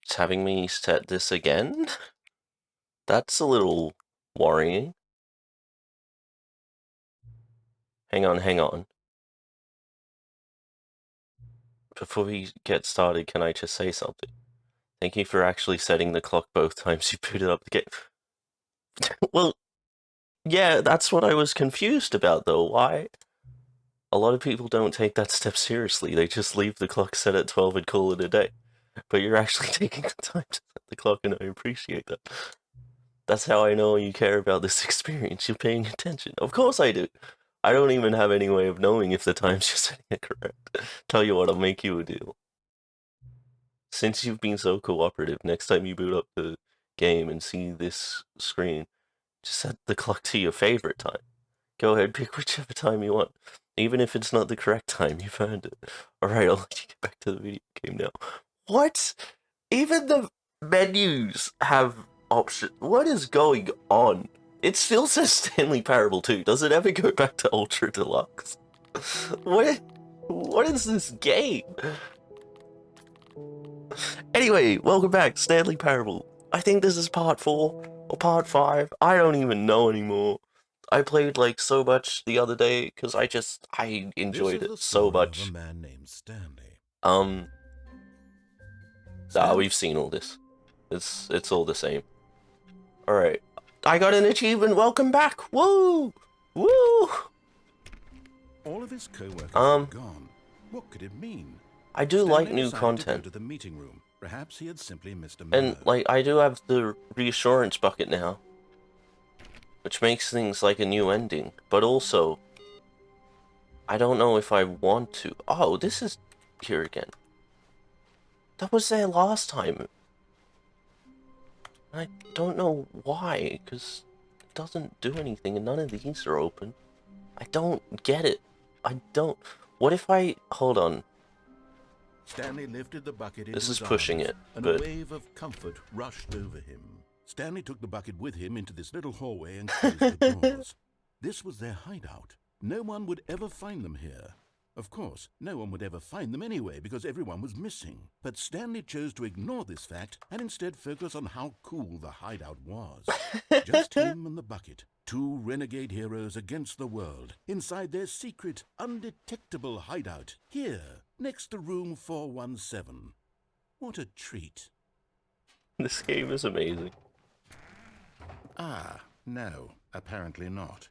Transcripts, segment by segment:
It's having me set this again? That's a little worrying. Hang on. Before we get started, can I just say something? Thank you for actually setting the clock both times you booted up the game. Well, yeah, that's what I was confused about, though. Why? A lot of people don't take that step seriously. They just leave the clock set at 12 and call it a day. But you're actually taking the time to set the clock, and I appreciate that. That's how I know you care about this experience. You're paying attention. Of course I do. I don't even have any way of knowing if the times you're setting it correct. Tell you what, I'll make you a deal. Since you've been so cooperative, next time you boot up the game and see this screen, just set the clock to your favorite time. Go ahead, pick whichever time you want. Even if it's not the correct time, you've earned it. Alright, I'll let you get back to the video game now. What? Even the menus have options. What is going on? It still says Stanley Parable 2. Does it ever go back to Ultra Deluxe? What is this game? Anyway, welcome back, Stanley Parable. I think this is part 4 or part 5. I don't even know anymore. I played like so much the other day because I enjoyed it so much. Of a man named Stanley. We've seen all this. It's all the same. Alright. I got an achievement, welcome back! Woo! Woo! All of his co-workers were gone. What could it mean? I do Stanley like new decided content. to go to the meeting room. Perhaps he had simply missed a And like I do have the reassurance bucket now, which makes things like a new ending, but also I don't know if I want to. Oh, this is here again. That was there last time. I don't know why, because it doesn't do anything and none of these are open. I don't get it. I don't. What if I... Hold on. Stanley lifted the bucket into This is his pushing arms, it, and but... a wave of comfort rushed over him. Stanley took the bucket with him into this little hallway and closed the doors. This was their hideout. No one would ever find them here. Of course, no one would ever find them anyway because everyone was missing. But Stanley chose to ignore this fact and instead focus on how cool the hideout was. Just him and the bucket. Two renegade heroes against the world, inside their secret, undetectable hideout, here, next to room 417. What a treat. This game is amazing. Ah, no, apparently not.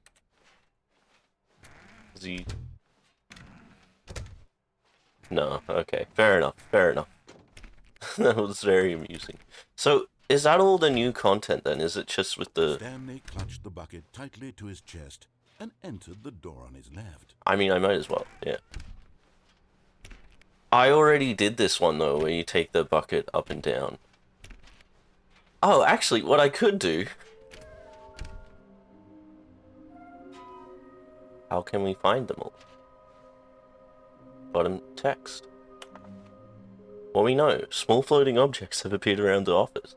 No, okay, fair enough. That was very amusing. So, is that all the new content then? Is it just with the... Stanley clutched the bucket tightly to his chest and entered the door on his left. I mean, I might as well, yeah. I already did this one though, where you take the bucket up and down. Oh, actually, what I could do... How can we find them all? Bottom text. Well, we know, small floating objects have appeared around the office.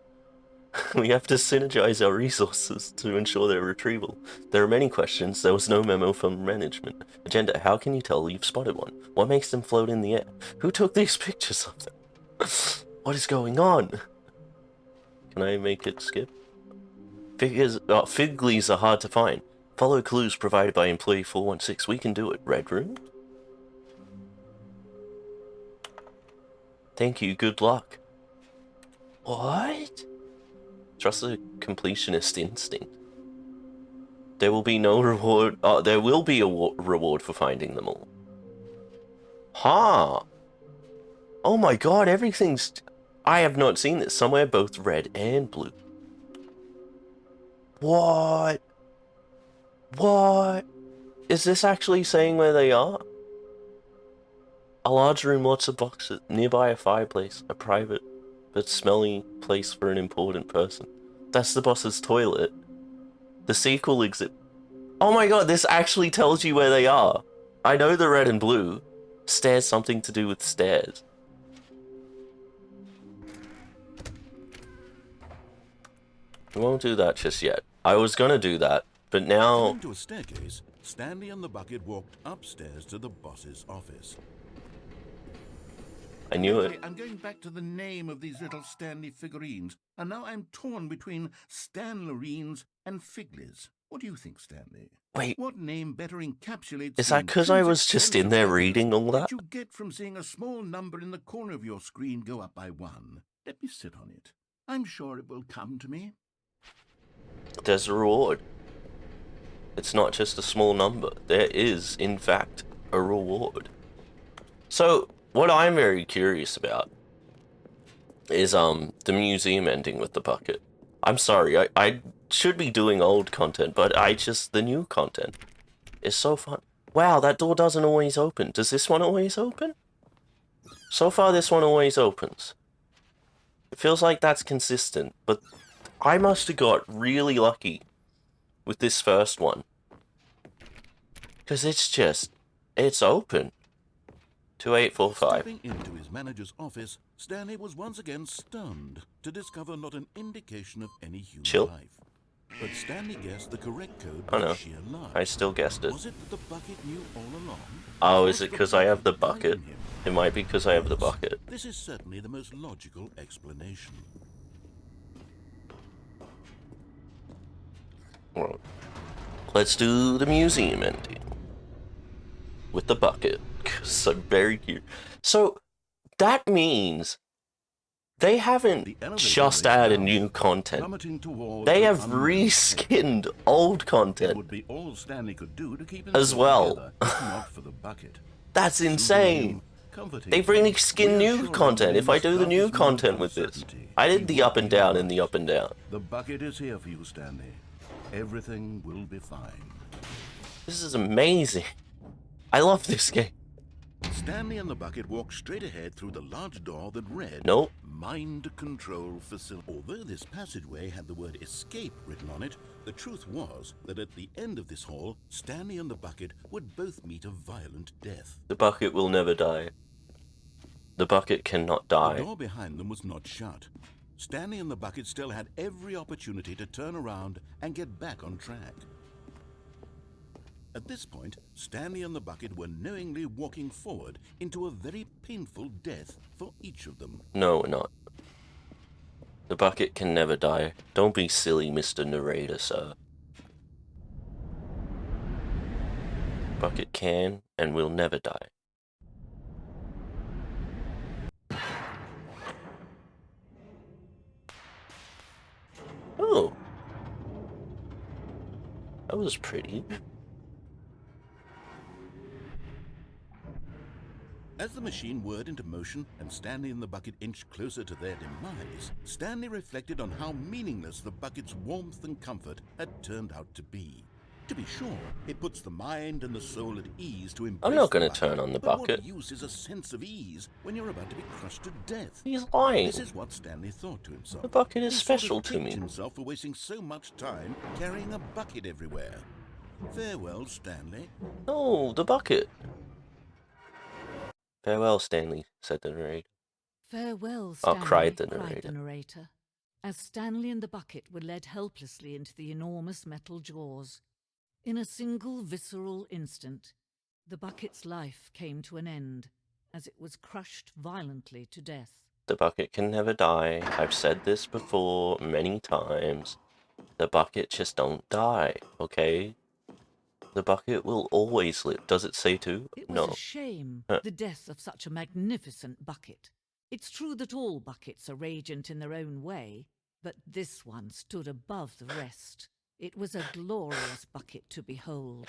We have to synergize our resources to ensure their retrieval. There are many questions. There was no memo from management. Agenda, how can you tell you've spotted one? What makes them float in the air? Who took these pictures of them? What is going on? Can I make it skip? Fig leaves are hard to find. Follow clues provided by employee 416. We can do it. Red room? Thank you, good luck. What? Trust the completionist instinct. There will be no reward. There will be a reward for finding them all. Huh. Oh my god, everything's... I have not seen this. Somewhere both red and blue. What? What? Is this actually saying where they are? A large room, lots of boxes, nearby a fireplace, a private but smelly place for an important person. That's the boss's toilet. The sequel exit. Oh my god, this actually tells you where they are. I know the red and blue. Stairs, something to do with stairs. We won't do that just yet. I was gonna do that, but now... Going to a staircase, Stanley and the bucket walked upstairs to the boss's office. I knew Okay, it. I'm going back to the name of these little Stanley figurines, and now I'm torn between Stanlerines and Figlies. What do you think, Stanley? Wait, What name better encapsulates is the that because I intrinsic was just sense in of there happiness reading all that? you get from seeing a small number in the corner of your screen go up by 1? Let me sit on it. I'm sure it will come to me. There's a reward. It's not just a small number. There is, in fact, a reward. So, what I'm very curious about is the museum ending with the bucket. I'm sorry, I should be doing old content, but the new content is so fun. Wow, that door doesn't always open. Does this one always open? So far, this one always opens. It feels like that's consistent, but I must have got really lucky with this first one. Because it's open. 2845. Stepping into his manager's office, Stanley was once again stunned to discover not an indication of any human Chill. life. But Stanley guessed the correct code I by know. sheer luck. I still guessed it. Was it that the bucket knew all along? Oh, Or is it was because I have the bucket? guiding him? It might be because I have the bucket. This is certainly the most logical explanation. Well, let's do the museum ending. With the bucket. Because I'm very curious. So, that means they haven't just added new content. They have reskinned old content would be all Stanley could do to keep as well. together, if not for the bucket. That's insane. They've reskinned new content. If I do the new content with this, I did the up and down and the up and down. The bucket is here for you, Stanley. Everything will be fine. This is amazing. I love this game. Stanley and the bucket walked straight ahead through the large door that read Nope. Mind Control Facility. Although this passageway had the word escape written on it, the truth was that at the end of this hall, Stanley and the bucket would both meet a violent death. The bucket will never die. The bucket cannot The die. door behind them was not shut. Stanley and the bucket still had every opportunity to turn around and get back on track. At this point, Stanley and the bucket were knowingly walking forward into a very painful death for each of them. No, we're not. The bucket can never die. Don't be silly, Mr. Narrator, sir. Bucket can and will never die. Oh. That was pretty. As the machine whirred into motion and Stanley and the bucket inched closer to their demise, Stanley reflected on how meaningless the bucket's warmth and comfort had turned out to be. To be sure, it puts the mind and the soul at ease to embrace I'm not going the to turn bucket, on the but bucket. what use is a sense of ease when you're about to be crushed to death? He's lying. This is what Stanley thought to himself. The bucket is He sort of special to kicked me. himself for wasting so much time carrying a bucket everywhere. Farewell, Stanley. No, the bucket. Farewell, Stanley, said the narrator. Farewell, Oh, Stanley, cried the narrator. as Stanley and the bucket were led helplessly into the enormous metal jaws. In a single visceral instant, the bucket's life came to an end, as it was crushed violently to death. The bucket can never die. I've said this before many times. The bucket just don't die, okay? The bucket will always live. Does it say to? It was No. a shame, the death of such a magnificent bucket. It's true that all buckets are radiant in their own way, but this one stood above the rest. It was a glorious bucket to behold.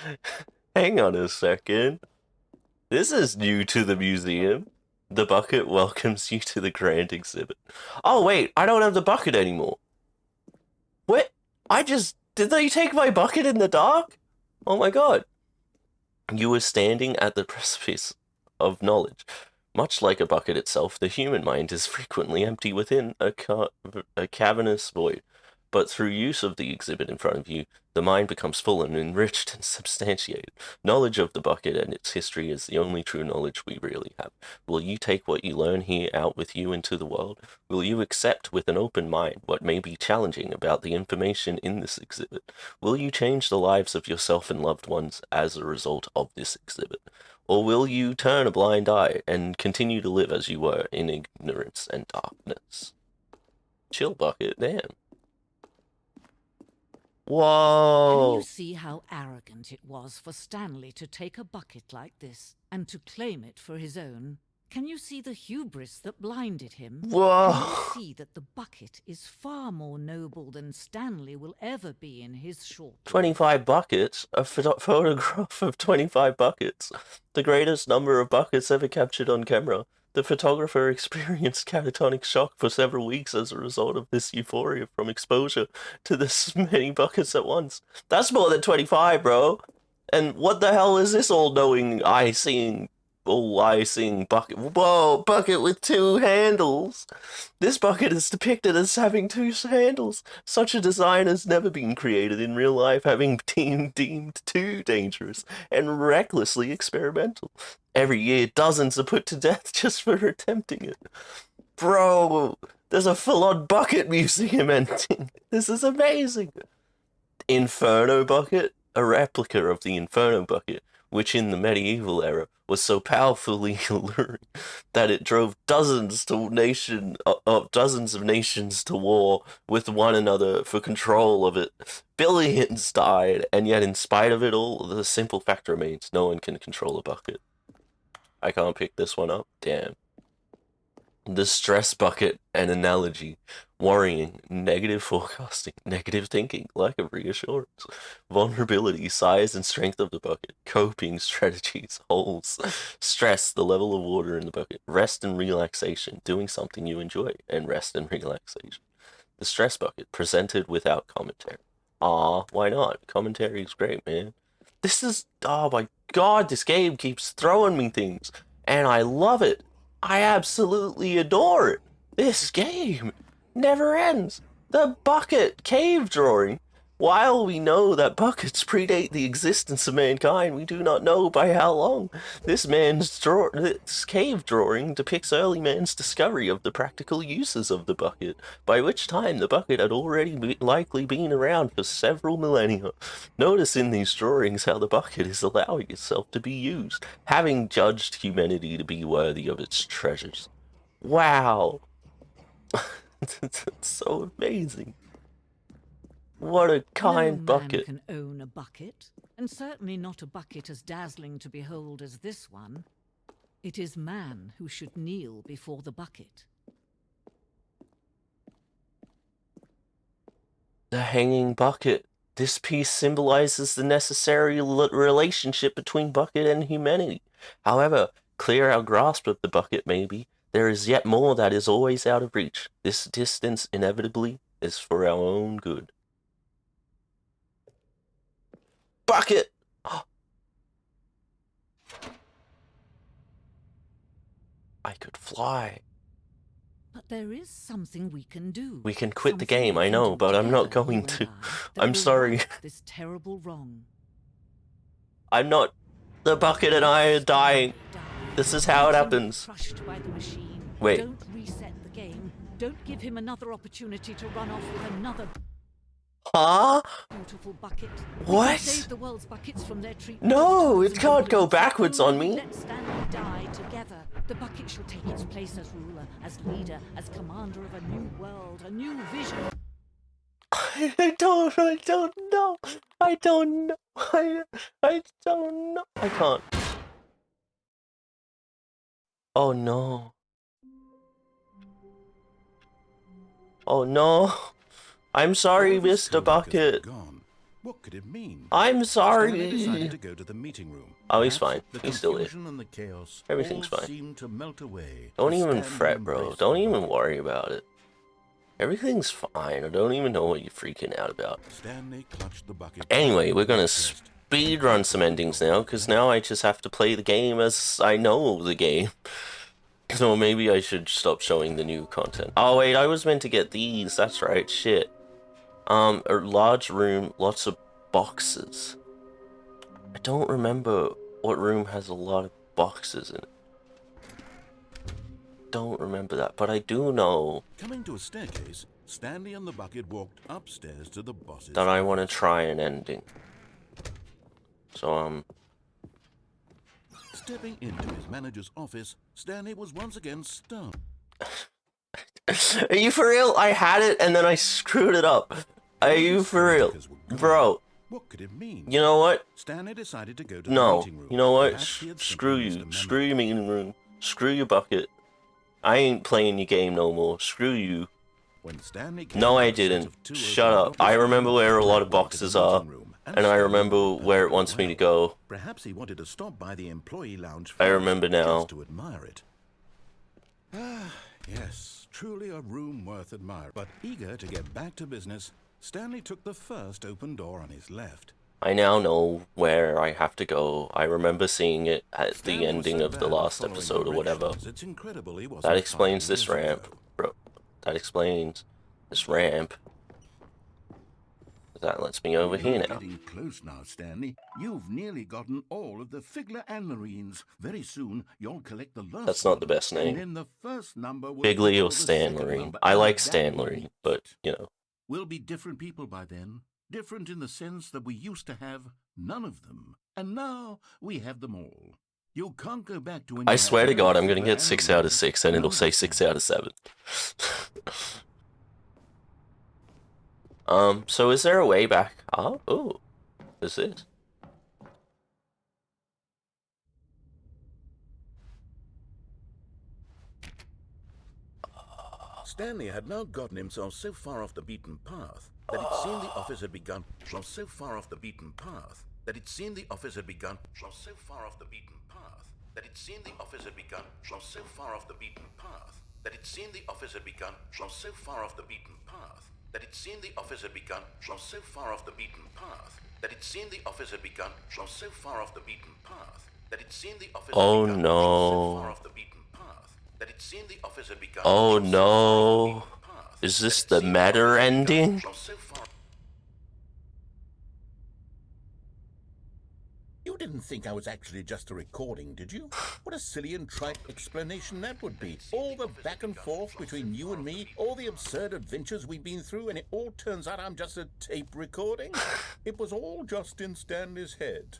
Hang on a second. This is new to the museum. The bucket welcomes you to the grand exhibit. Oh, wait, I don't have the bucket anymore. What? Did they take my bucket in the dark? Oh my god. You were standing at the precipice of knowledge. Much like a bucket itself, the human mind is frequently empty within a cavernous void. But through use of the exhibit in front of you, the mind becomes full and enriched and substantiated. Knowledge of the bucket and its history is the only true knowledge we really have. Will you take what you learn here out with you into the world? Will you accept with an open mind what may be challenging about the information in this exhibit? Will you change the lives of yourself and loved ones as a result of this exhibit? Or will you turn a blind eye and continue to live as you were in ignorance and darkness? Chill, Bucket, damn. Whoa! Can you see how arrogant it was for Stanley to take a bucket like this and to claim it for his own? Can you see the hubris that blinded him? Whoa! Can you see that the bucket is far more noble than Stanley will ever be in his short life? 25 buckets? A photograph of 25 buckets. The greatest number of buckets ever captured on camera. The photographer experienced catatonic shock for several weeks as a result of this euphoria from exposure to this many buckets at once. That's more than 25, bro. And what the hell is this all-knowing, eye-seeing bucket? Whoa, bucket with 2 handles. This bucket is depicted as having 2 handles. Such a design has never been created in real life, having been deemed too dangerous and recklessly experimental. Every year, dozens are put to death just for attempting it. Bro, there's a full-on bucket museum ending. This is amazing. Inferno bucket? A replica of the Inferno bucket, which in the medieval era was so powerfully alluring that it drove dozens of nations to war with one another for control of it. Billions died, and yet in spite of it all, the simple fact remains: no one can control a bucket. I can't pick this one up? Damn. The stress bucket, an analogy. Worrying, negative forecasting, negative thinking, lack of reassurance, vulnerability, size and strength of the bucket, coping strategies, holes, stress, the level of water in the bucket, rest and relaxation, doing something you enjoy, and rest and relaxation. The stress bucket, presented without commentary. Why not? Commentary is great, man. This is, oh my god, this game keeps throwing me things, and I love it. I absolutely adore it. This game never ends. The bucket cave drawing. While we know that buckets predate the existence of mankind, we do not know by how long. This cave drawing depicts early man's discovery of the practical uses of the bucket, by which time the bucket had already likely been around for several millennia. Notice in these drawings how the bucket is allowing itself to be used, having judged humanity to be worthy of its treasures. Wow. It's so amazing. What a kind bucket. No man can own a bucket, and certainly not a bucket as dazzling to behold as this one. It is man who should kneel before the bucket. The hanging bucket. This piece symbolizes the necessary relationship between bucket and humanity. However clear our grasp of the bucket may be, there is yet more that is always out of reach. This distance inevitably is for our own good. Bucket! I could fly. But there is something we can do. We can quit the game, I know, but I'm not going to. I'm sorry. This terrible wrong. I'm not. The bucket and I are dying. This is how it happens. Crushed by the machine. Wait. Don't reset the game. Don't give him another opportunity to run off with another Huh? beautiful bucket. What? Save the world's buckets from their treatment. No, it can't go backwards on me. Let Stanley die together. The bucket shall take its place as ruler, as leader, as commander of a new world, a new vision. I don't know. I don't know. I don't know. I can't. Oh no. Oh no. I'm sorry, Mr. Bucket. Gone. What could it mean? I'm Stanley decided sorry. to go to the meeting room. Oh, he's Perhaps fine. the He's still here. confusion and the chaos Everything's all fine. seemed to melt away Don't as even Stanley fret, bro. embraced Don't the even bucket. worry about it. Everything's fine. I don't even know what you're freaking out about. Stanley clutched the bucket. Anyway, we're gonna Chest. speedrun some endings now, because now I just have to play the game as I know the game. So maybe I should stop showing the new content. Oh wait, I was meant to get these. That's right. Shit. A large room, lots of boxes. I don't remember what room has a lot of boxes in it. Don't remember that, but I do know Coming to a staircase, Stanley and the bucket walked upstairs to the boss's. that I want to try an ending. So, Stepping into his manager's office, Stanley was once again stunned. Are you for real? I had it and then I screwed it up. Are you for real? Bro. What could it mean? You know what? Stanley decided to go to the No. meeting room. You know what? Perhaps he had Screw simply you. missed a memo. Screw your meeting room. Screw your bucket. I ain't playing your game no more. Screw you. When Stanley came No, to I a set didn't. of two Shut open up. I doors, remember where a lot of he walked boxes into the are. meeting room, And I Stanley remember knew where it perfectly wants me to well. go. Perhaps he wanted to stop by the employee lounge first, I remember now. just to admire it. Ah, yes, truly a room worth admiring. But eager to get back to business, Stanley took the first open door on his left. I now know where I have to go. I remember seeing it at Stanley the was ending so of the bad at last following episode or whatever. directions, it's incredible he wasn't That 5 explains this years ramp, ago. bro. That explains this ramp. That lets me over here You're now. getting close now, Stanley. You've nearly gotten all of the Figler and Marines. Very soon, you'll collect the last That's not the one, best and name. then the first number will Bigley equal or the Stan second Marine. number, I and like that Stan will Marine, be but, it. you know. We'll be different people by then. Different in the sense that we used to have none of them. And now we have them all. You can't go back to when I you swear had to no God, I'm gonna Figler get and 6 out of Marines. 6, and None it'll of say us 6 can. out of 7. So is there a way back up? Oh, is this? Stanley had now gotten himself so far off the beaten path that it seemed the office had begun from so far off the beaten path that it seemed the office had begun from so far off the beaten path that it seemed the office had begun from so far off the beaten path that it seemed the office had begun from so far off the beaten path that it seemed the office had begun from so far off the beaten path that it seemed the office had begun from so far off the beaten path that it seemed the office had Oh begun from so far no. off the beaten path that it seemed the office had begun Oh from so far off the no. beaten path Is that this it the seemed the office matter had begun ending? from so far. You didn't think I was actually just a recording, did you? What a silly and trite explanation that would be. All the back and forth between you and me, all the absurd adventures we've been through, and it all turns out I'm just a tape recording? It was all just in Stanley's head.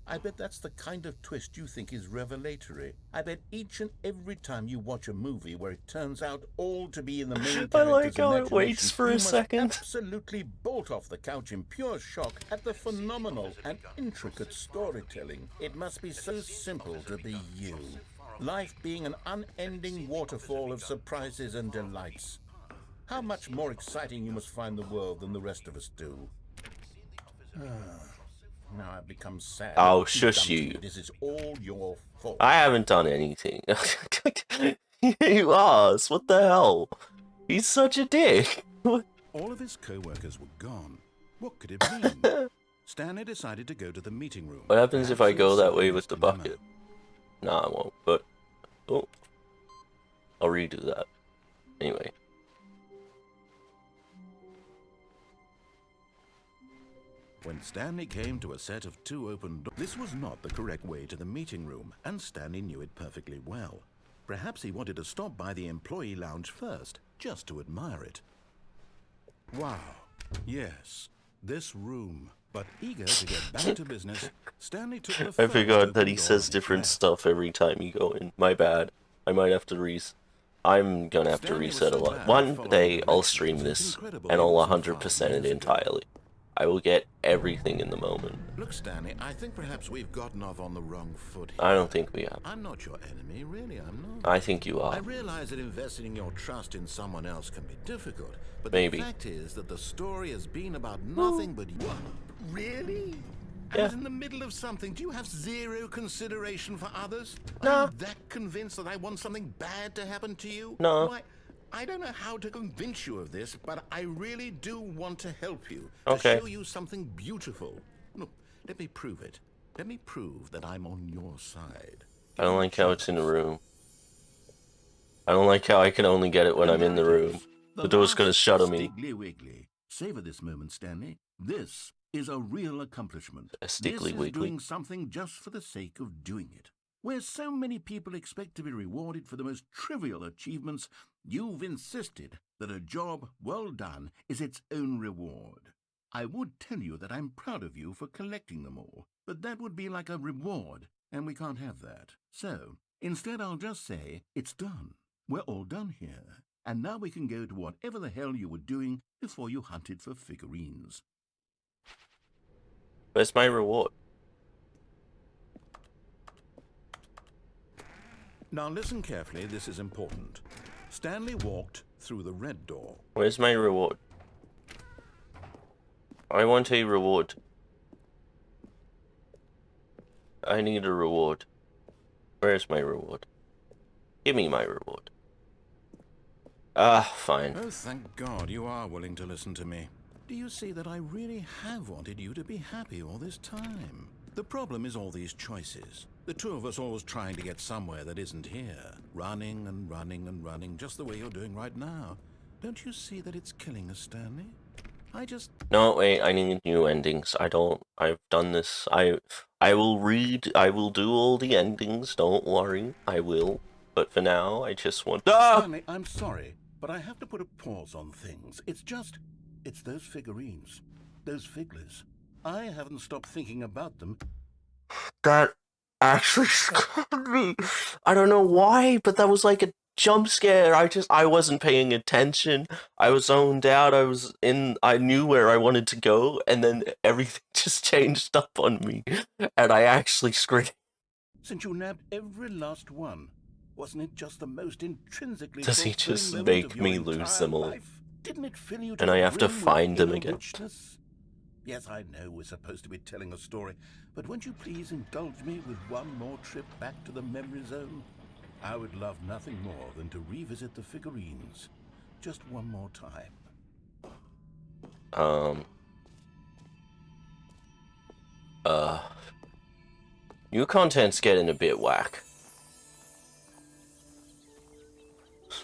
I bet that's the kind of twist you think is revelatory. I bet each and every time you watch a movie where it turns out all to be in the main I character's like how it imagination, waits for you a must second. absolutely bolt off the couch in pure shock at the phenomenal and intricate storytelling. It must be so simple to be you. Life being an unending waterfall of surprises and delights. How much more exciting you must find the world than the rest of us do. Now I've become sad. Oh, What you've shush done to you. me, this is all your fault. I haven't done anything. You asked. What the hell? He's such a dick. All of his co-workers were gone. What could it mean? Stanley decided to go to the meeting room. What happens if Perhaps I he go had that way suddenly with the missed a memo. bucket? Nah, I won't, but... Oh. I'll redo that. Anyway. When Stanley came to a set of two open doors, this was not the correct way to the meeting room, and Stanley knew it perfectly well. Perhaps he wanted to stop by the employee lounge first, just to admire it. Wow. Yes, this room. But eager to get back to business, Stanley took the I first forgot that open he door says on his different left. stuff every time you go in. My bad. I might have to I'm gonna have to Stanley was reset a so lot. bad at One following day I'll directions, stream it's this incredible and he I'll wasn't 100% 5 it years ago. entirely. I will get everything in the moment. Look, Stanley, I think perhaps we've gotten off on the wrong foot here. I don't think we have. I'm not your enemy, really, I'm not. I think you I are. realize that investing your trust in someone else can be difficult, but Maybe. the fact is that the story has been about nothing but you. Really? I Yeah. was in the middle of something. Do you have zero consideration for others? No. Are you that convinced that I want something bad to happen to you? No. Why, I don't know how to convince you of this, but I really do want to help you. To Okay. show you something beautiful. Look, let me prove it. Let me prove that I'm on your side. I don't like how it's in the room. I don't like how I can only get it when I'm in the room. The door's gonna shut on me. Stiggly Wiggly. Savor this moment, Stanley. This is a real accomplishment. A Stiggly This is Wiggly. doing something just for the sake of doing it. Where so many people expect to be rewarded for the most trivial achievements, you've insisted that a job well done is its own reward. I would tell you that I'm proud of you for collecting them all, but that would be like a reward, and we can't have that. So, instead I'll just say, it's done. We're all done here. And now we can go to whatever the hell you were doing before you hunted for figurines. Where's my reward? Now listen carefully, this is important. Stanley walked through the red door. Where's my reward? I want a reward. I need a reward. Where's my reward? Give me my reward. Ah, fine. Oh, thank God you are willing to listen to me. Do you see that I really have wanted you to be happy all this time? The problem is all these choices. The two of us always trying to get somewhere that isn't here. Running and running and running, just the way you're doing right now. Don't you see that it's killing us, Stanley? No, wait, I need new endings. I've done this. I will do all the endings, don't worry. I will. But for now, I just want... Ah! Stanley, I'm sorry, but I have to put a pause on things. It's those figurines. Those figglers. I haven't stopped thinking about them. That actually scared me. I don't know why, but that was like a jump scare. I wasn't paying attention. I was zoned out. I knew where I wanted to go, and then everything just changed up on me. And I actually screamed. Since you nabbed every last one, wasn't it just the most intrinsically... Does he just make me lose them all? Didn't it fill you to And I have to brim with find them inner again. richness? Yes, I know we're supposed to be telling a story, but won't you please indulge me with one more trip back to the memory zone? I would love nothing more than to revisit the figurines. Just one more time. New content's getting a bit whack.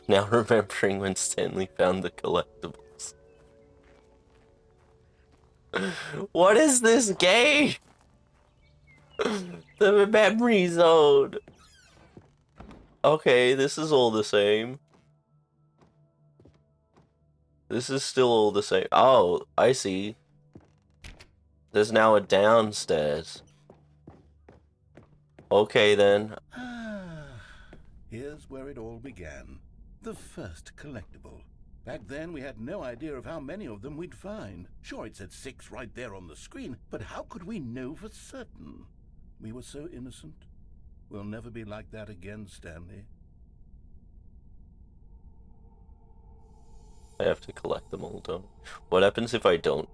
Now remembering when Stanley found the collectibles. What is this game? The memory zone. Okay, this is all the same. This is still all the same. Oh, I see. There's now a downstairs. Okay then. Here's where it all began. The first collectible. Back then, we had no idea of how many of them we'd find. Sure, it said 6 right there on the screen, but how could we know for certain? We were so innocent. We'll never be like that again, Stanley. I have to collect them all, don't I? What happens if I don't?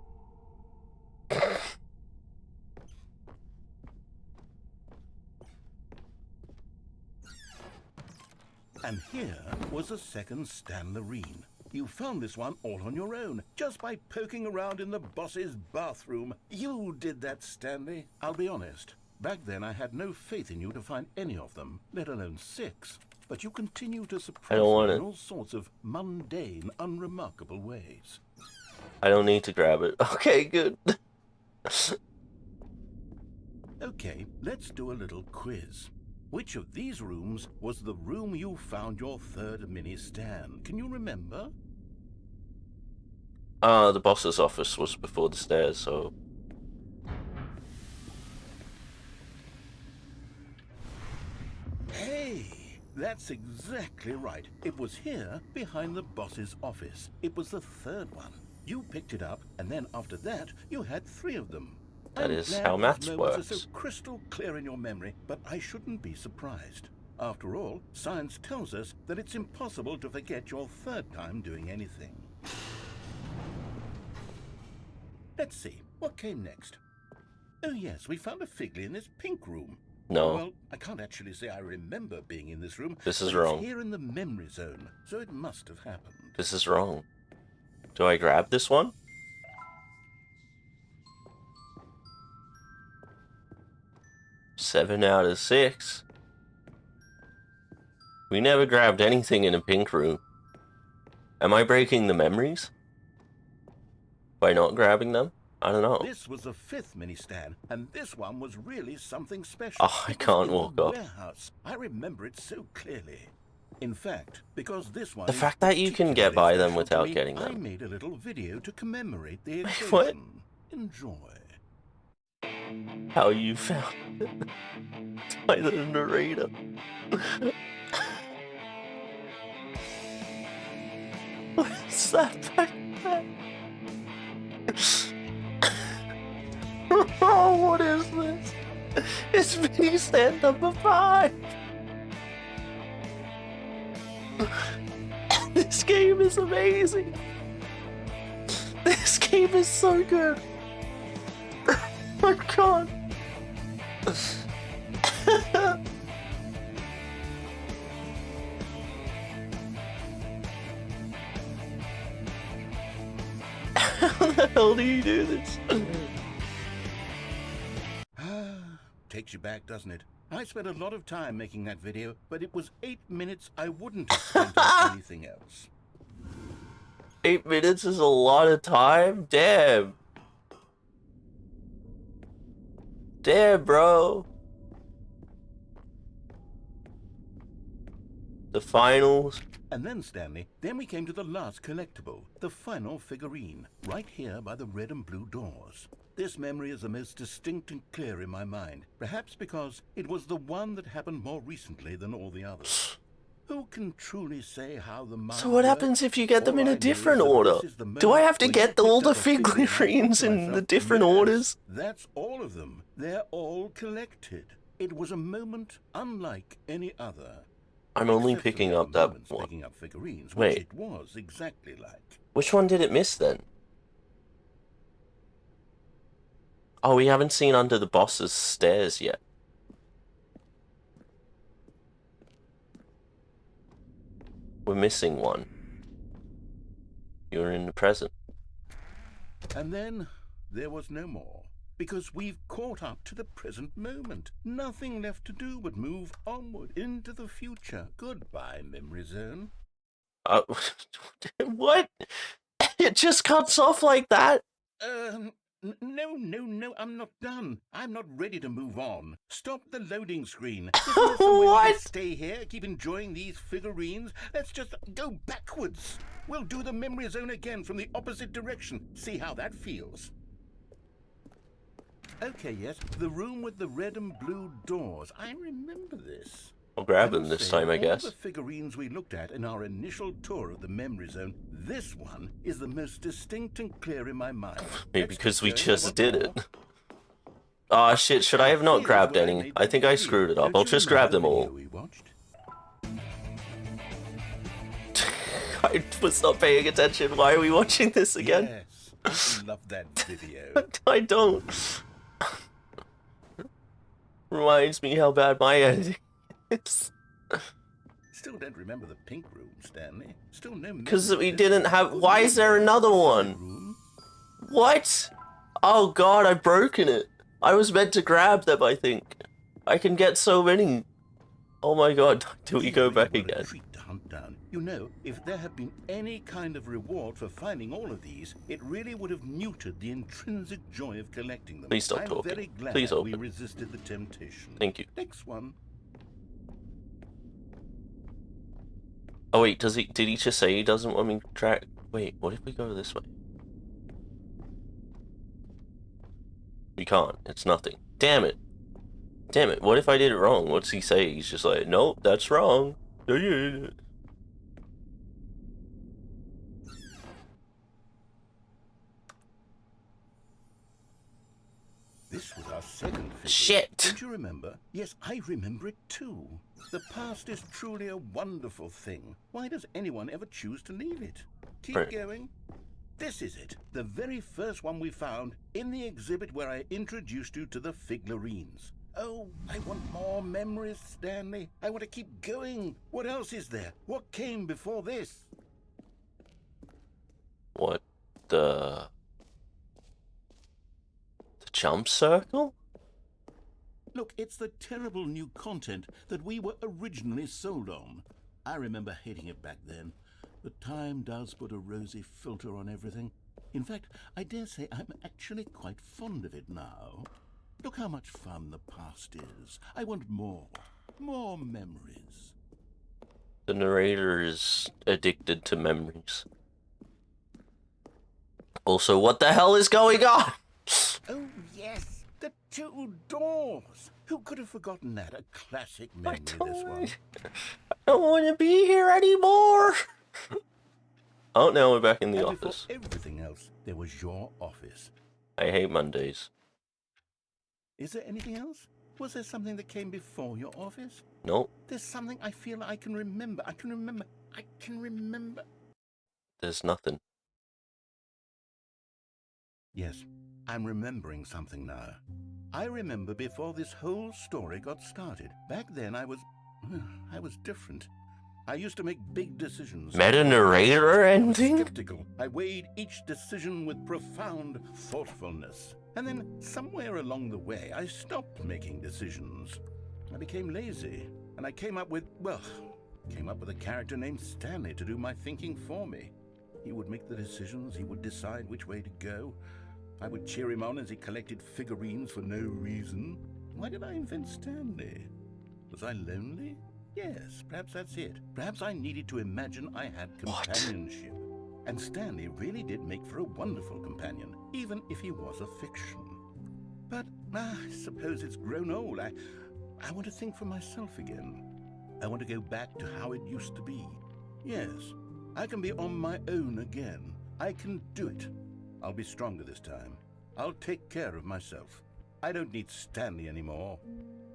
And here was a second Stanlerine. You found this one all on your own, just by poking around in the boss's bathroom. You did that, Stanley. I'll be honest. Back then, I had no faith in you to find any of them, let alone 6. But you continue to surprise me in all sorts of mundane, unremarkable ways. I don't need to grab it. Okay, good. Okay, let's do a little quiz. Which of these rooms was the room you found your third mini-Stan? Can you remember? The boss's office was before the stairs, so... Hey, that's exactly right. It was here, behind the boss's office. It was the third one. You picked it up, and then after that, you had 3 of them. That is how maths works. Are so crystal clear in your memory, but I shouldn't be surprised. After all, science tells us that it's impossible to forget your third time doing anything. Let's see, what came next? Oh yes, we found a Figley in this pink room. No. Well, I can't actually say I remember being in this room. This is but wrong. It's here in the memory zone, so it must have happened. This is wrong. Do I grab this one? Seven out of 6. We never grabbed anything in a pink room. Am I breaking the memories? By not grabbing them? I don't know. This was the 5th mini-Stan, and this one was really something special. Oh, I can't walk up. Warehouse. I remember it so clearly. In fact, because this one... The fact that you can get by them without getting I them. made a little video to commemorate the occasion. What? Enjoy. how you found it by the narrator. What's that back there? Oh, what is this? It's mini stand number 5. This game is amazing. This game is so good. Oh my god. How the hell do you do this? Takes you back, doesn't it? I spent a lot of time making that video, but it was 8 minutes I wouldn't have spent on anything else. 8 minutes is a lot of time? Damn. Damn, bro. The finals. And then, Stanley, then we came to the last collectible, the final figurine, right here by the red and blue doors. This memory is the most distinct and clear in my mind, perhaps because it was the one that happened more recently than all the others. Who can truly say how the mind So what happens if you get them in a different order? Do I have to get all the figurines in the different orders? That's all of them. They're all collected. It was a moment unlike any other. I'm only Except for picking the up that moments one. picking up figurines, which Wait. it was exactly like. Which one did it miss then? Oh, we haven't seen under the boss's stairs yet. We're missing one. You're in the present. And then there was no more, because we've caught up to the present moment. Nothing left to do but move onward into the future. Goodbye, memory zone. What? It just cuts off like that? No, I'm not done. I'm not ready to move on. Stop the loading screen. Isn't there some way we What? can stay here, keep enjoying these figurines? Let's just go backwards. We'll do the memory zone again from the opposite direction. See how that feels. Okay, yes, the room with the red and blue doors. I remember this. I'll grab I him must this say, time, I all guess. the figurines we looked at in our initial tour of the memory zone, this one is the most distinct and clear in my mind. Maybe Let's because keep we going. I just want did more. it. Ah, shit, should I have not Here's grabbed where I any? made I that think I video. screwed it up. Don't I'll you just remember grab the them all. video we watched? I was not paying attention. Why are we watching this again? Yes, I love that video. I don't. Reminds me how bad my editing is. Still don't remember the pink room, Stanley. Still no. Because memory we of this didn't have... Why is there another one? room. What? Oh god, I've broken it. I was meant to grab them, I think. I can get so many. Oh my god, do we go back Really were a again? treat to hunt down. You know, if there had been any kind of reward for finding all of these, it really would have muted the intrinsic joy of collecting them. Please stop I'm talking. very glad Please we open. resisted the temptation. Thank you. Next one. Oh wait, did he just say he doesn't want me to track? Wait, what if we go this way? We can't. It's nothing. Damn it. Damn it. What if I did it wrong? What's he say? He's just like, nope, that's wrong. This was our second figure. Shit. Don't you remember? Yes, I remember it too. The past is truly a wonderful thing. Why does anyone ever choose to leave it? Keep Right. going. This is it, the very first one we found in the exhibit where I introduced you to the figurines. Oh, I want more memories, Stanley. I want to keep going. What else is there? What came before this? What the jump circle? Look, it's the terrible new content that we were originally sold on. I remember hating it back then. But time does put a rosy filter on everything. In fact, I dare say I'm actually quite fond of it now. Look how much fun the past is. I want more. More memories. The narrator is addicted to memories. Also, what the hell is going on? Oh, yes. The two doors! Who could have forgotten that? A classic memory, this one. I don't want to be here anymore! Oh, now we're back in the And office. before everything else, there was your office. I hate Mondays. Is there anything else? Was there something that came before your office? Nope. There's something I feel I can remember. I can remember. There's nothing. Yes, I'm remembering something now. I remember before this whole story got started. Back then I was different. I used to make big decisions. Meta-narrator I was ending? skeptical. I weighed each decision with profound thoughtfulness. And then somewhere along the way, I stopped making decisions. I became lazy, and I came up with a character named Stanley to do my thinking for me. He would make the decisions, he would decide which way to go. I would cheer him on as he collected figurines for no reason. Why did I invent Stanley? Was I lonely? Yes, perhaps that's it. Perhaps I needed to imagine I had companionship. And Stanley really did make for a wonderful companion, even if he was a fiction. But I suppose it's grown old. I want to think for myself again. I want to go back to how it used to be. Yes, I can be on my own again. I can do it. I'll be stronger this time. I'll take care of myself. I don't need Stanley anymore.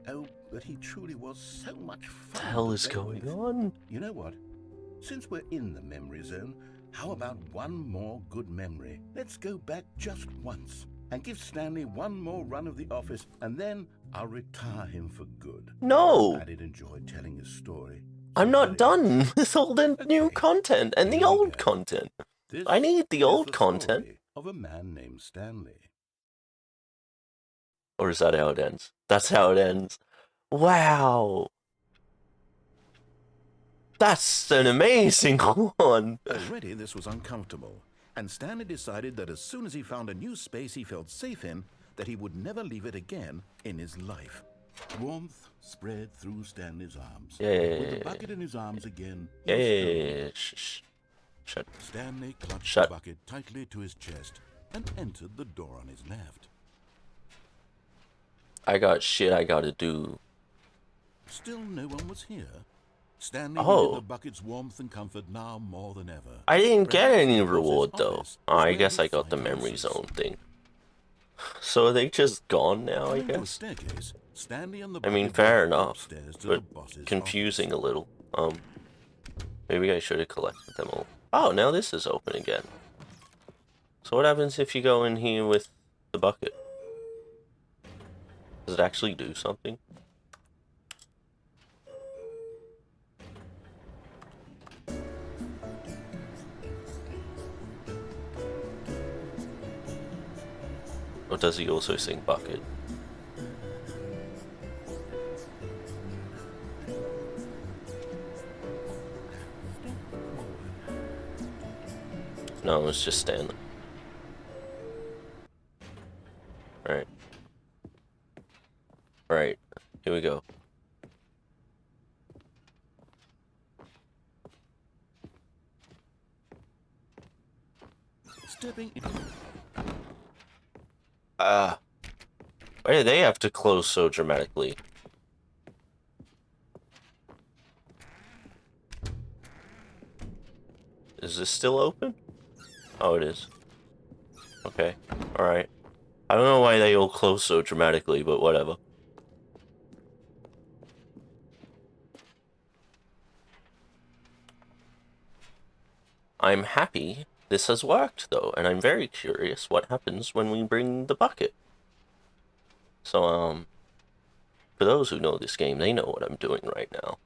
Oh, but he truly was so much fun. What the hell is going on? You know what? Since we're in the memory zone, how about one more good memory? Let's go back just once and give Stanley one more run of the office, and then I'll retire him for good. No! I did enjoy telling his story. I'm not done with all the new Okay. content and the Here we old go. content. This I need the is old content. story of a man named Stanley. Or is that how it ends? That's how it ends. Wow! That's an amazing one! Already this was uncomfortable, and Stanley decided that as soon as he found a new space he felt safe in, that he would never leave it again in his life. Warmth spread through Stanley's arms. Yeah. With the bucket in his arms again, Yeah. he stood. Shh. Shut. Stanley clutched Shut. the bucket tightly to his chest and entered the door on his left. I got shit I gotta do. Still no one was here. Stanley Oh. needed the bucket's warmth and comfort now more than ever. I didn't get Perhaps any it was his reward though. office Oh, I where guess he'd I got the find memory answers. zone thing. So are they just gone now, I Coming to a guess? staircase, Stanley and the I mean, bucket fair went enough, upstairs to but the boss's confusing office. a little. Maybe I should have collected them all. Oh, now this is open again. So what happens if you go in here with the bucket? Does it actually do something? Or does he also sing bucket? No, it's just Stanley. Right. Right. Here we go. Stepping into Why do they have to close so dramatically? Is this still open? Oh, it is. Okay. Alright. I don't know why they all close so dramatically, but whatever. I'm happy this has worked, though, and I'm very curious what happens when we bring the bucket. So, for those who know this game, they know what I'm doing right now.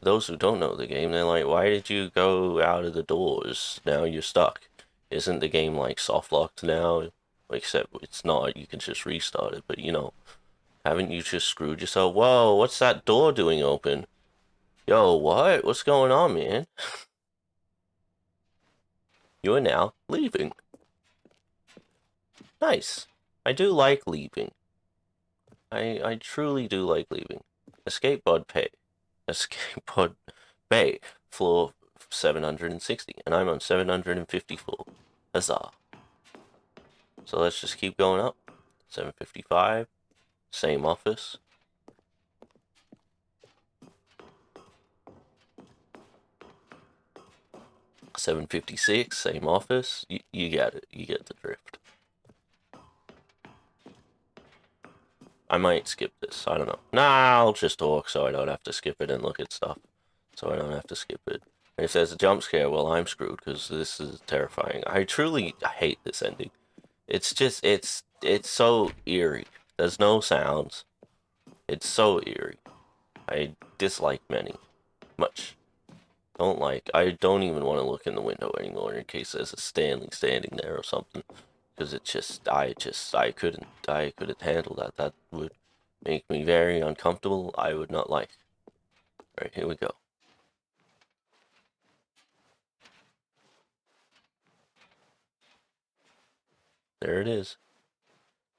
Those who don't know the game, they're like, why did you go out of the doors? Now you're stuck. Isn't the game, like, soft-locked now? Except it's not, you can just restart it, but, you know, haven't you just screwed yourself? Whoa, what's that door doing open? Yo, what? What's going on, man? You are now leaving. Nice. I do like leaving. I truly do like leaving. Escape pod pay. Escape pod bay. Floor 760. And I'm on 754. Huzzah. So let's just keep going up. 7:55, same office. 7:56, same office. You get it. You get the drift. I might skip this. I don't know. Nah, I'll just talk so I don't have to skip it and look at stuff. So I don't have to skip it. And if there's a jump scare, well, I'm screwed because this is terrifying. I truly hate this ending. It's just, it's so eerie. There's no sounds. It's so eerie. I dislike much. Don't like. I don't even want to look in the window anymore in case there's a Stanley standing there or something. Because it just, I couldn't handle that. That would make me very uncomfortable. I would not like. Alright, here we go. There it is.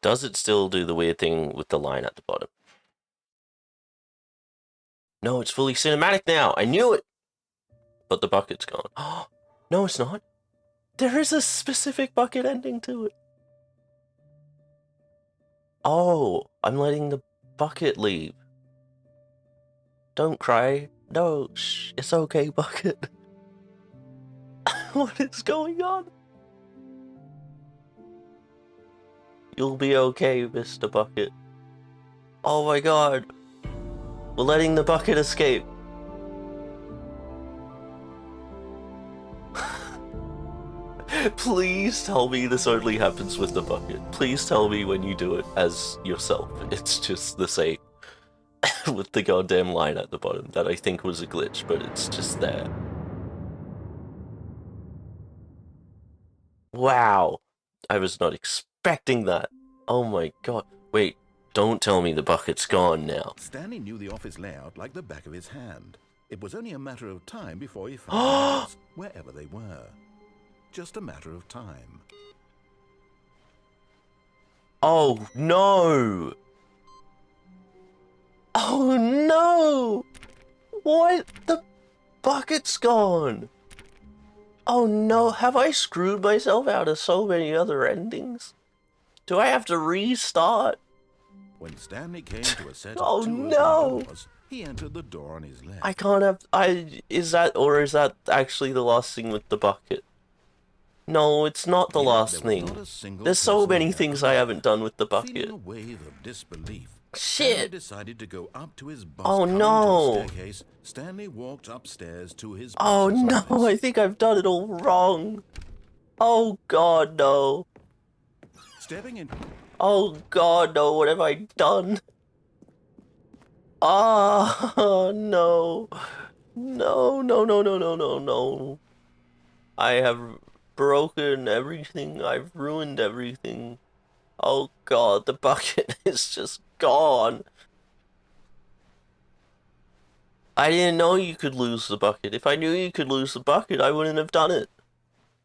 Does it still do the weird thing with the line at the bottom? No, it's fully cinematic now. I knew it! But the bucket's gone. Oh, no, it's not. There is a specific bucket ending to it. Oh, I'm letting the bucket leave. Don't cry. No, shh, it's okay, bucket. What is going on? You'll be okay, Mr. Bucket. Oh my god. We're letting the bucket escape. Please tell me this only happens with the bucket. Please tell me when you do it as yourself. It's just the same. With the goddamn line at the bottom that I think was a glitch, but it's just there. Wow. I was not expecting that. Oh my god. Wait, don't tell me the bucket's gone now. Stanley knew the office layout like the back of his hand. It was only a matter of time before he found the others, wherever they were. Just a matter of time. Oh no! Oh no! What? The bucket's gone! Oh no, have I screwed myself out of so many other endings? Do I have to restart? When Stanley came to a set Oh of two no! open doors, he entered the door on his left. I can't have... is that actually the last thing with the bucket? No, it's not the last thing. There's so many things I haven't done with the bucket. Feeling a wave of disbelief, Shit! Stanley decided to go up to his bus. Oh no! Staircase. Stanley walked upstairs to his Oh boss's no, office. I think I've done it all wrong. Oh god, no. Stepping in. Oh god, no, what have I done? Oh no. No, no, no, no, no, no, no. I have broken everything. I've ruined everything. Oh god, the bucket is just gone. I didn't know you could lose the bucket. If I knew you could lose the bucket, I wouldn't have done it.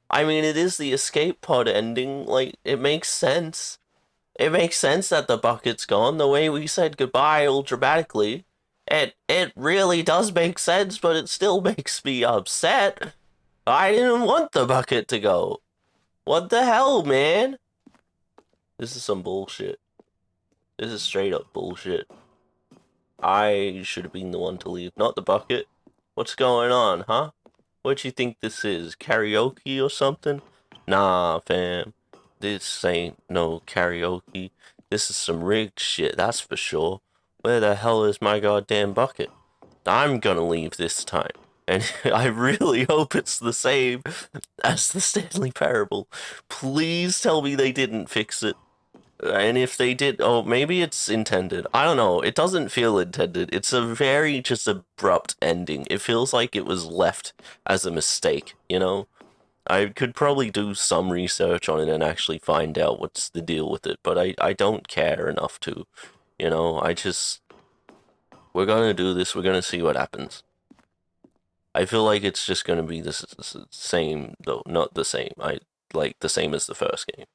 I mean, it is the escape pod ending. Like, it makes sense. It makes sense that the bucket's gone. The way we said goodbye all dramatically. It really does make sense, but it still makes me upset. I didn't want the bucket to go. What the hell, man? This is some bullshit. This is straight up bullshit. I should have been the one to leave, not the bucket. What's going on, huh? What you think this is? Karaoke or something? Nah, fam. This ain't no karaoke. This is some rigged shit, that's for sure. Where the hell is my goddamn bucket? I'm gonna leave this time. And I really hope it's the same as the Stanley Parable. Please tell me they didn't fix it. And if they did, oh, maybe it's intended. I don't know. It doesn't feel intended. It's a very just abrupt ending. It feels like it was left as a mistake, you know? I could probably do some research on it and actually find out what's the deal with it, but I don't care enough to, you know? We're gonna do this. We're gonna see what happens. I feel like it's just gonna be the same, though. Not the same. Like the same as the first game.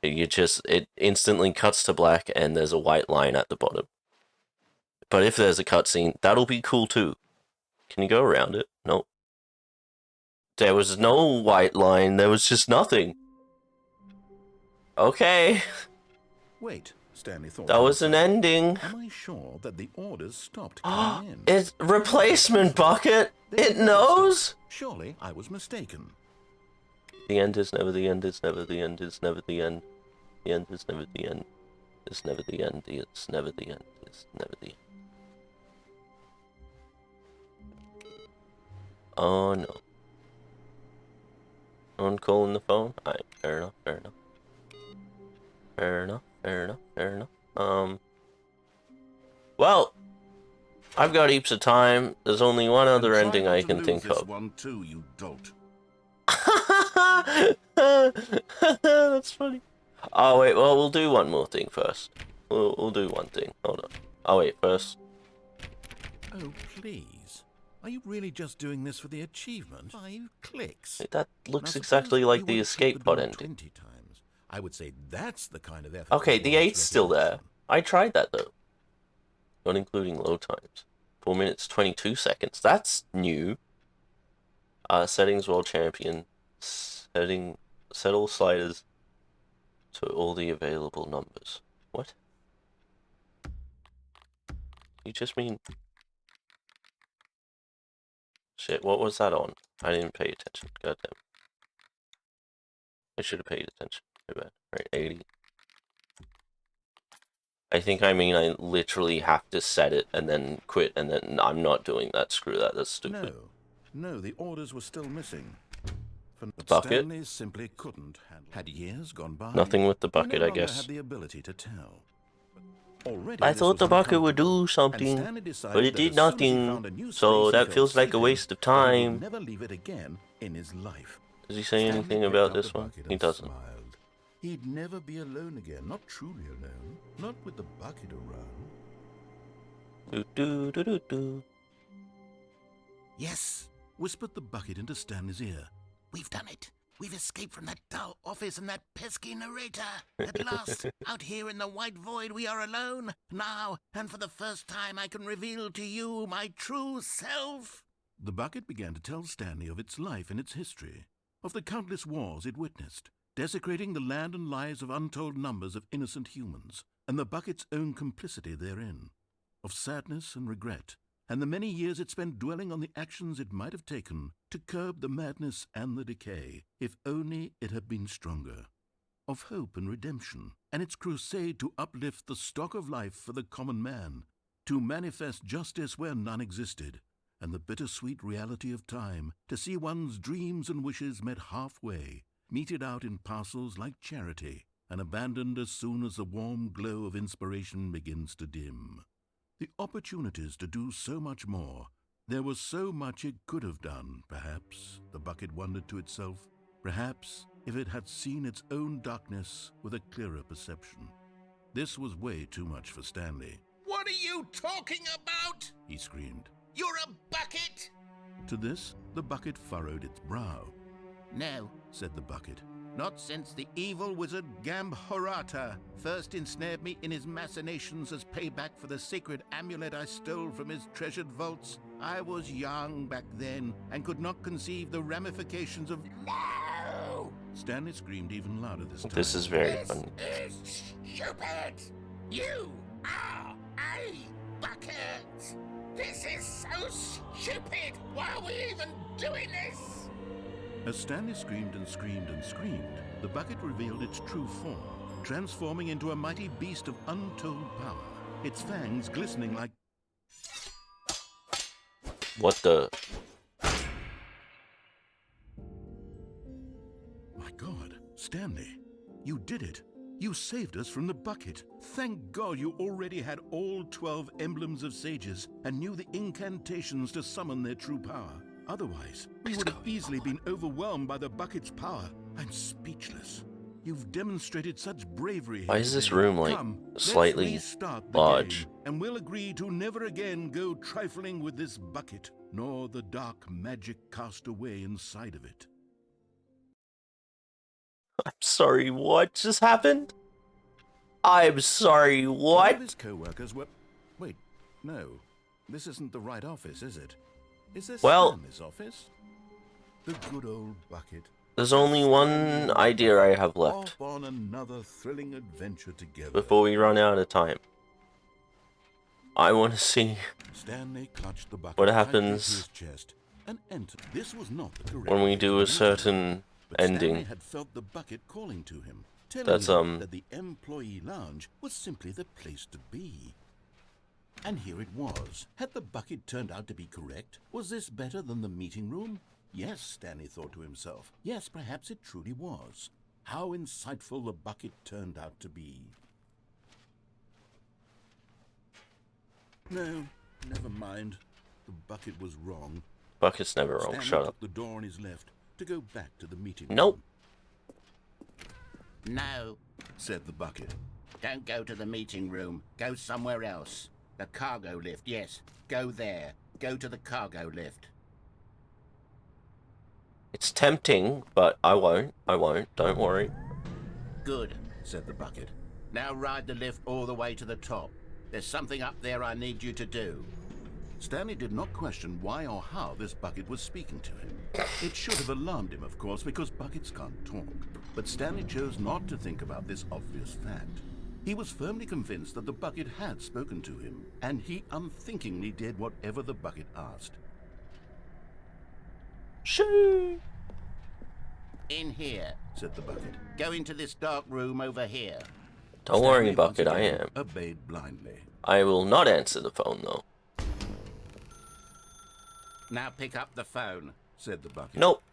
It instantly cuts to black and there's a white line at the bottom. But if there's a cutscene, that'll be cool too. Can you go around it? Nope. There was no white line, there was just nothing. Okay. Wait, Stanley thought. That was an ending. Am I sure that the orders stopped coming in? It's replacement bucket. It knows. Surely I was mistaken. The end is never the end. Is never the end. Is never the end. The end is never the end. It's never the end. It's never the end. It's never the end. Oh no. No one calling the phone? Alright, fair enough, fair enough. Fair enough, fair enough, fair enough. Well, I've got heaps of time. There's only one other ending I can think of. One too, you dolt. That's funny. Oh wait, well we'll do one more thing first. We'll do one thing. Hold on. Oh wait, first. Oh please. Are you really just doing this for the achievement? 5 clicks. That looks exactly like the escape pod ending. 20 times. I would say that's the kind of effort. Okay, the 8's still there. I tried that though. Not including load times. 4 minutes 22 seconds. That's new. Settings world champion. Settle sliders to all the available numbers. What? You just mean... Shit, what was that on? I didn't pay attention. Goddamn. I should have paid attention. Too bad. Right, 80. I think I mean I literally have to set it and then quit, and then I'm not doing that. Screw that. That's stupid. No, the orders were still missing. The bucket? Stanley simply couldn't handle. Had years gone by. Nothing with the bucket, no I guess. had the ability to tell. I thought the bucket would do something, but it did nothing, so that feels like a waste of time. Never leave it again in his life. Does he say anything about this one? He doesn't. Smiled. He'd never be alone again, not truly alone, not with the bucket around. Do. Yes, whispered the bucket into Stanley's ear. We've done it. We've escaped from that dull office and that pesky narrator. At last, out here in the white void, we are alone. Now, and for the first time, I can reveal to you my true self. The bucket began to tell Stanley of its life and its history, of the countless wars it witnessed, desecrating the land and lives of untold numbers of innocent humans, and the bucket's own complicity therein, of sadness and regret, and the many years it spent dwelling on the actions it might have taken to curb the madness and the decay, if only it had been stronger, of hope and redemption, and its crusade to uplift the stock of life for the common man, to manifest justice where none existed, and the bittersweet reality of time, to see one's dreams and wishes met halfway, meted out in parcels like charity, and abandoned as soon as the warm glow of inspiration begins to dim. The opportunities to do so much more. There was so much it could have done, perhaps, the bucket wondered to itself. Perhaps, if it had seen its own darkness with a clearer perception. This was way too much for Stanley. What are you talking about? He screamed. You're a bucket! To this, the bucket furrowed its brow. No, Said the bucket. not since the evil wizard Gambhorata first ensnared me in his machinations as payback for the sacred amulet I stole from his treasured vaults. I was young back then and could not conceive the ramifications of... No! Stanley screamed even louder this time. This is very funny. This is stupid! You are a bucket! This is so stupid! Why are we even doing this? As Stanley screamed and screamed and screamed, the bucket revealed its true form, transforming into a mighty beast of untold power, its fangs glistening like... What the? My God, Stanley, you did it. You saved us from the bucket. Thank God you already had all 12 emblems of sages and knew the incantations to summon their true power. Otherwise, we would have easily been overwhelmed by the bucket's power. I'm speechless. You've demonstrated such bravery. Why here is this today. room, like, Come, let's slightly restart the large? game, and we'll agree to never again go trifling with this bucket, nor the dark magic cast away inside of it. I'm sorry, what just happened? I'm sorry, One what? of his co-workers were... Wait, no. This isn't the right office, is it? Is this Well- Stanley's office? The good old bucket. There's only one idea I have left Off on another thrilling adventure together. before we run out of time. I want to see Stanley clutched the bucket what tightly to happens his chest and entered. This was not the correct when we way do to a use it, certain but Stanley ending. had felt the bucket calling to him, telling That's, him that the employee lounge was simply the place to be. And here it was. Had the bucket turned out to be correct? Was this better than the meeting room? Yes, Stanley thought to himself. Yes, perhaps it truly was. How insightful the bucket turned out to be. No, never mind. The bucket was wrong. Bucket's never wrong. Stanley Shut took up. the door on his left to go back to the meeting room. Nope. No, Said the bucket. don't go to the meeting room. Go somewhere else. The cargo lift, yes. Go there. Go to the cargo lift. It's tempting, but I won't. I won't. Don't worry. Good, said the bucket. Now ride the lift all the way to the top. There's something up there I need you to do. Stanley did not question why or how this bucket was speaking to him. It should have alarmed him, of course, because buckets can't talk. But Stanley chose not to think about this obvious fact. He was firmly convinced that the bucket had spoken to him, and he unthinkingly did whatever the bucket asked. Shoo! In here. Said the bucket. Go into this dark room over here. Don't worry, Stanley once Bucket. I again am. obeyed blindly. I will not answer the phone, though. Now pick up the phone. Said the bucket. Nope.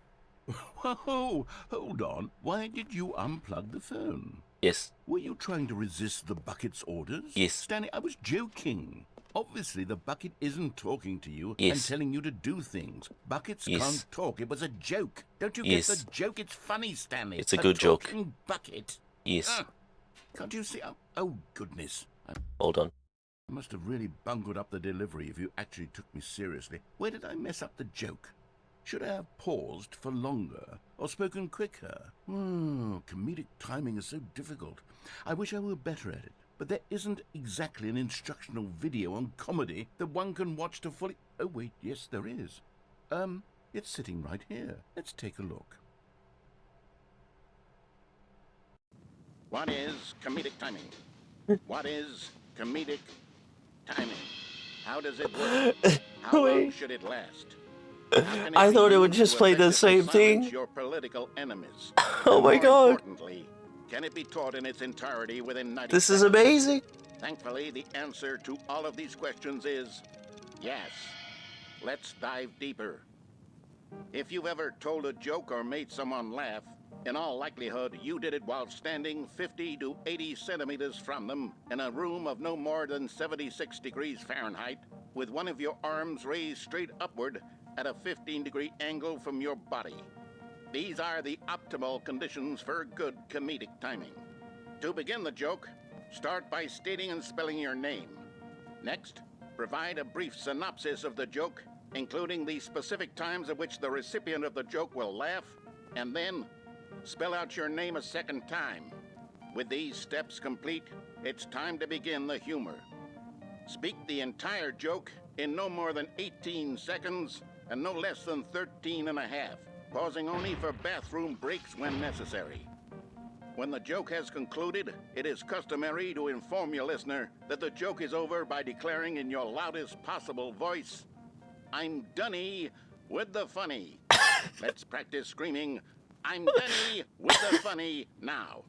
Whoa, hold on. Why did you unplug the phone? Yes. Were you trying to resist the bucket's orders? Yes. Stanley, I was joking. Obviously, the bucket isn't talking to you and Yes. telling you to do things. Buckets Yes. can't talk. It was a joke. Don't you Yes. get the joke? It's funny, Stanley. It's a good joke. talking bucket. Yes. Can't you see? Oh, goodness. I Hold on. must have really bungled up the delivery if you actually took me seriously. Where did I mess up the joke? Should I have paused for longer or spoken quicker? Comedic timing is so difficult. I wish I were better at it. But there isn't exactly an instructional video on comedy that one can watch to fully... Oh, wait, yes, there is. It's sitting right here. Let's take a look. What is comedic timing? What is comedic timing? How does it work? How long Wait. should it last? How can I be thought it would used just to play the effectively same thing. silence your political enemies? Oh my More god. importantly, can it be taught in its entirety within 90 This is seconds? amazing. Thankfully, the answer to all of these questions is yes. Let's dive deeper. If you've ever told a joke or made someone laugh, in all likelihood, you did it while standing 50 to 80 centimeters from them in a room of no more than 76 degrees Fahrenheit, with one of your arms raised straight upward at a 15-degree angle from your body. These are the optimal conditions for good comedic timing. To begin the joke, start by stating and spelling your name. Next, provide a brief synopsis of the joke, including the specific times at which the recipient of the joke will laugh, and then spell out your name a second time. With these steps complete, it's time to begin the humor. Speak the entire joke in no more than 18 seconds and no less than 13 and a half, pausing only for bathroom breaks when necessary. When the joke has concluded, it is customary to inform your listener that the joke is over by declaring in your loudest possible voice, "I'm Dunny with the funny." Let's practice screaming, "I'm Dunny with the funny" now.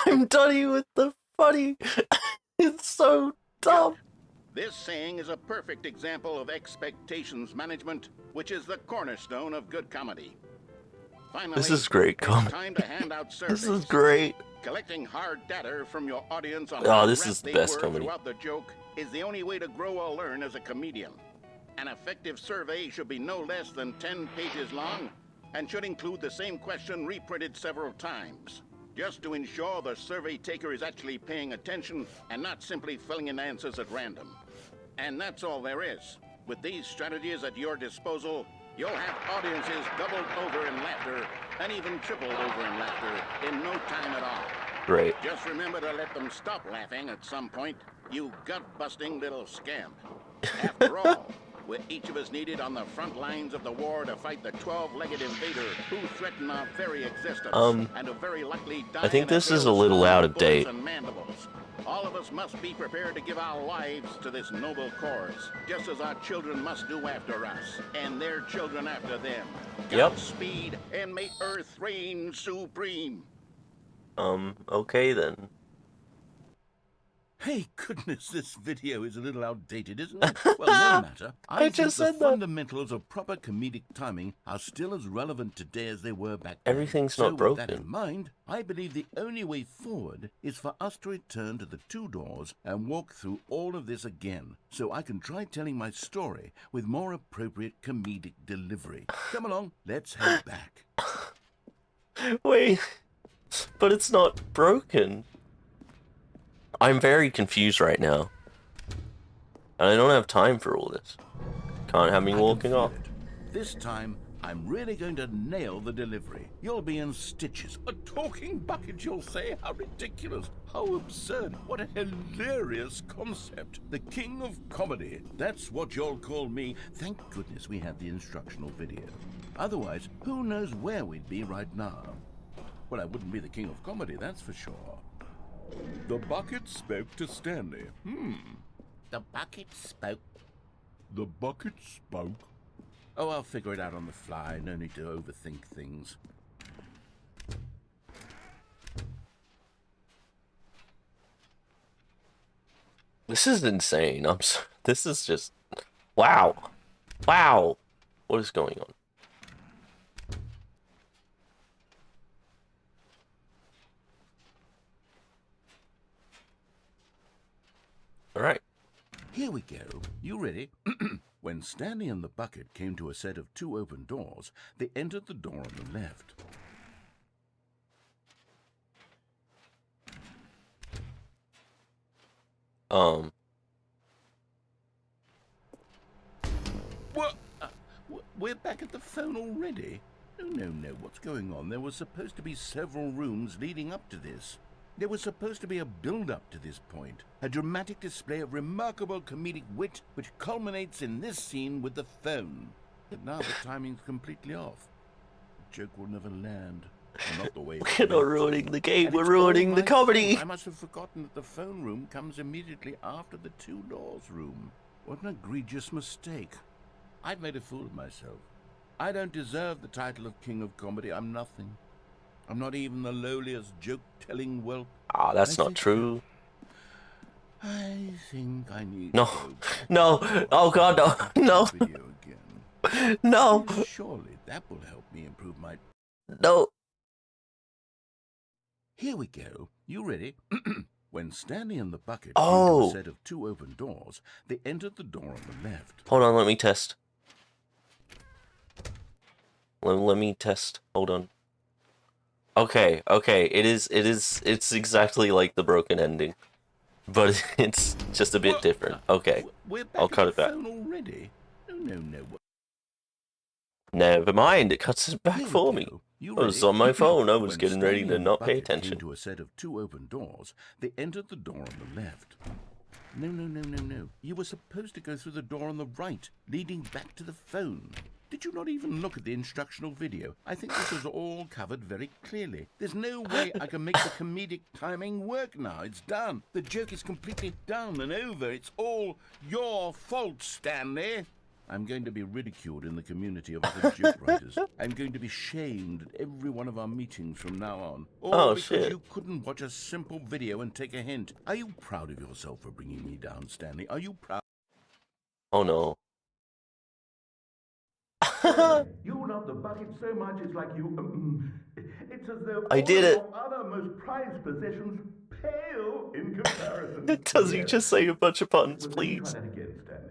I'm done with the funny. It's so dumb. This saying is a perfect example of expectations management, which is the cornerstone of good comedy. Finally, This is great it's comedy. time to hand out surveys. This is great. Collecting hard data from your audience on Oh, how this rapt is the they best were comedy. throughout the joke is the only way to grow or learn as a comedian. An effective survey should be no less than 10 pages long and should include the same question reprinted several times, just to ensure the survey taker is actually paying attention and not simply filling in answers at random. And that's all there is. With these strategies at your disposal, you'll have audiences doubled over in laughter and even tripled over in laughter in no time at all. Great. Just remember to let them stop laughing at some point, you gut-busting little scamp. After all, where each of us needed on the front lines of the war to fight the 12-legged invader who threatened our very existence, and who very likely die I think in this is a field little strewn out with of bullets date. and mandibles. All of us must be prepared to give our lives to this noble cause, just as our children must do after us, and their children after them. Yep. Godspeed, and may Earth reign supreme. Okay then. Hey, goodness, this video is a little outdated, isn't it? Well, no matter. I think just the said that. fundamentals of proper comedic timing are still as relevant today as they were back then. Everything's So not with that broken. in mind, I believe the only way forward is for us to return to the two doors and walk through all of this again, so I can try telling my story with more appropriate comedic delivery. Come along, let's head back. Wait, but it's not broken. I'm very confused right now. And I don't have time for all this. Can't have me I can walking feel off. it. This time, I'm really going to nail the delivery. You'll be in stitches. A talking bucket, you'll say? How ridiculous. How absurd. What a hilarious concept. The king of comedy. That's what you'll call me. Thank goodness we had the instructional video. Otherwise, who knows where we'd be right now. Well, I wouldn't be the king of comedy, that's for sure. The bucket spoke to Stanley. The bucket spoke. The bucket spoke. Oh, I'll figure it out on the fly. No need to overthink things. This is insane. This is just... Wow. Wow. What is going on? Alright. Here we go. You ready? When Stanley and the bucket came to a set of two open doors, they entered the door on the left. What? We're back at the phone already? No. What's going on? There was supposed to be several rooms leading up to this. There was supposed to be a build-up to this point, a dramatic display of remarkable comedic wit which culminates in this scene with the phone. But now the timing's completely off. The joke will never land. Well, not the way We're not ruining the game, And we're it's all ruining the my comedy. fault. I must have forgotten that the phone room comes immediately after the two doors room. What an egregious mistake. I've made a fool of myself. I don't deserve the title of King of Comedy. I'm nothing. I'm not even the lowliest joke-telling whelp. Ah, that's I not think- true. I think I need No. to go back No. and Oh watch god, no. the No. video again. No. Surely that will help me improve my... No. Here we go. You ready? When Stanley and the bucket came Oh. to a set of two open doors, they entered the door on the left. Hold on, let me test. Let me test. Hold on. Okay. It's exactly like the broken ending. But it's just a bit What? different. Okay. We're back I'll at cut the it back. phone already? No. Never mind, it cuts it back Here we for me. go. You I was ready? on my phone, I was When getting ready Stanley to and the not pay bucket came attention. to a set of two open doors, they entered the door on the left. No. You were supposed to go through the door on the right, leading back to the phone. Did you not even look at the instructional video? I think this was all covered very clearly. There's no way I can make the comedic timing work now. It's done. The joke is completely done and over. It's all your fault, Stanley. I'm going to be ridiculed in the community of other joke writers. I'm going to be shamed at every one of our meetings from now on. All Oh, because shit. you couldn't watch a simple video and take a hint. Are you proud of yourself for bringing me down, Stanley? Are you proud? Oh no. You love the bucket so much it's like you. It's as though I all did of it. your other most prized possessions pale in comparison. Does he Yes. just say a bunch of puns, Well, let me please? try that again, Stanley.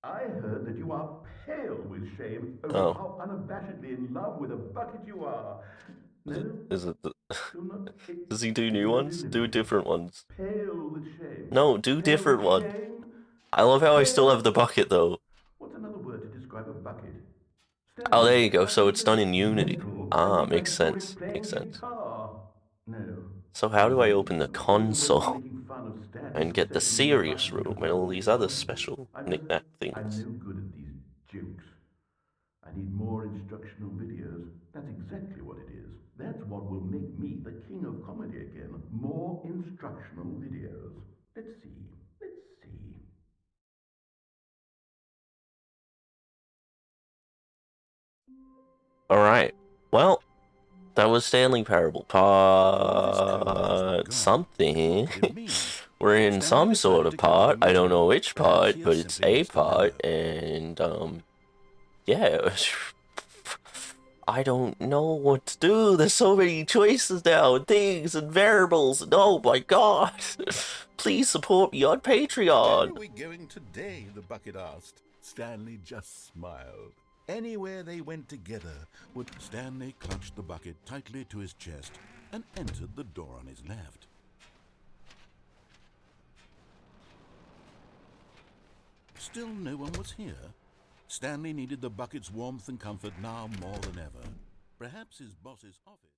I heard that you are pale with shame over Oh. how unabashedly in love with a bucket you are. No, Is it the... do not. Does he do new ones? Do different ones. Pale with shame. No, do Pale different with one. shame? I love how I still have the bucket though. What's another word to describe a bucket? Oh, there Stanley, you go. I So think it's done that's in Unity. mental. Ah, I think makes I saw him sense. playing Makes the sense. guitar. No. So how do I open the There's no way of console? making fun of Stanley. and get the serious room and all these other special knick-knack I'm things. no good at these jokes. I need more instructional videos. That's exactly what it is. That's what will make me the king of comedy again. More instructional videos. Let's see. Let's see. Alright, well, that was Stanley Parable, All of his co-hosts were part gone. something. What could it mean? We're in Stanley some sort decided of to give part, them a I don't clue. know which Perhaps part, he had but it's simply a missed the part, memo. and, yeah. I don't know what to do. There's so many choices now, and things, and variables, and oh my god. Please support me on Where Patreon. are we going today? The bucket asked. Stanley just smiled. Anywhere they went together, would Stanley clutched the bucket tightly to his chest and entered the door on his left. Still no one was here. Stanley needed the bucket's warmth and comfort now more than ever. Perhaps his boss's office...